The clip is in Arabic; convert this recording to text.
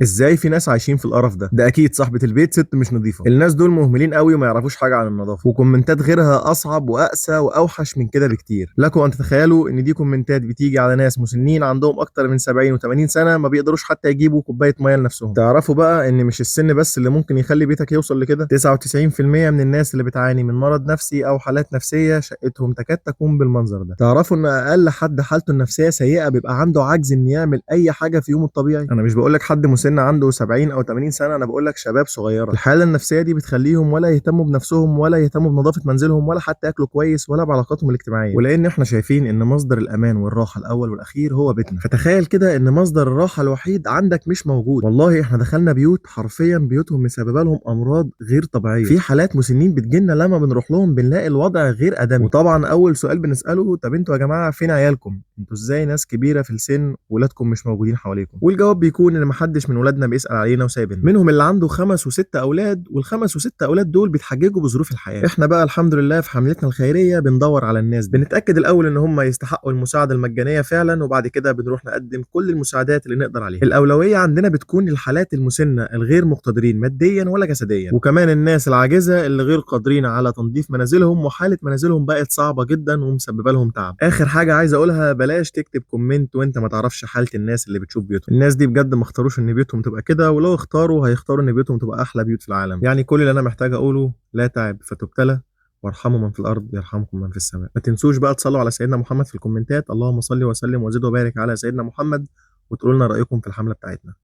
ازاي في ناس عايشين في القرف ده؟ ده اكيد صاحبة البيت ست مش نظيفة. الناس دول مهملين قوي وما يعرفوش حاجة عن النظافة، وكومنتات غيرها اصعب واقسى واوحش من كده بكتير. لكم ان تتخيلوا ان دي كومنتات بتيجي على ناس مسنين عندهم اكتر من 70 و80 سنة ما بيقدروش حتى يجيبوا كوباية مية لنفسهم. تعرفوا بقى ان مش السن بس اللي ممكن يخلي بيتك يوصل لكده؟ 99% من الناس اللي بتعاني من مرض نفسي او حالات نفسية شقتهم تكاد تكون بالمنظر ده. تعرفوا ان اقل حد حالته النفسية سيئة بيبقى عنده عجز ان يعمل اي حاجة في يومه الطبيعي؟ انا مش بقول لك حد مسن عنده 70 او 80 سنه، انا بقول لك شباب صغيره. الحاله النفسيه دي بتخليهم ولا يهتموا بنفسهم ولا يهتموا بنظافه منزلهم ولا حتى ياكلوا كويس ولا بعلاقاتهم الاجتماعيه. ولان احنا شايفين ان مصدر الامان والراحه الاول والاخير هو بيتنا، فتخيل كده ان مصدر الراحه الوحيد عندك مش موجود. والله احنا دخلنا بيوت حرفيا بيوتهم مسببه لهم امراض غير طبيعيه. في حالات مسنين بتجيلنا لما بنروح لهم بنلاقي الوضع غير ادمي. وطبعا اول سؤال بنساله، طب انتوا يا جماعه فين عيالكم؟ انتوا ازاي ناس كبيره في السن ولادكم مش موجودين حواليكم؟ والجواب بيكون ان محدش من ولادنا بيسال علينا وسايبنا. منهم اللي عنده 5 و6 اولاد، وال5 و6 اولاد دول بيتحججوا بظروف الحياه. احنا بقى الحمد لله في حملتنا الخيريه بندور على الناس دي، بنتاكد الاول ان هم يستحقوا المساعده المجانيه فعلا، وبعد كده بنروح نقدم كل المساعدات اللي نقدر عليها. الاولويه عندنا بتكون للحالات المسنه الغير مقتدرين ماديا ولا جسديا، وكمان الناس العاجزه اللي غير قادرين على تنظيف منازلهم وحاله منازلهم بقت صعبه جدا ومسببه لهم تعب. اخر حاجه عايز اقولها، بلاش تكتب كومنت وانت ما تعرفش حاله الناس اللي بتشوف بيوتهم. الناس دي بجد ما اختاروش ان بيوتهم تبقى كده، ولو اختاروا هيختاروا ان بيوتهم تبقى احلى بيوت في العالم. يعني كل اللي انا محتاج اقوله، لا تعب فتبتلى، وارحموا من في الارض يرحمكم من في السماء. ما تنسوش بقى تصلوا على سيدنا محمد في الكومنتات، اللهم صل وسلم وزد وبارك على سيدنا محمد، وتقولوا لنا رايكم في الحمله بتاعتنا.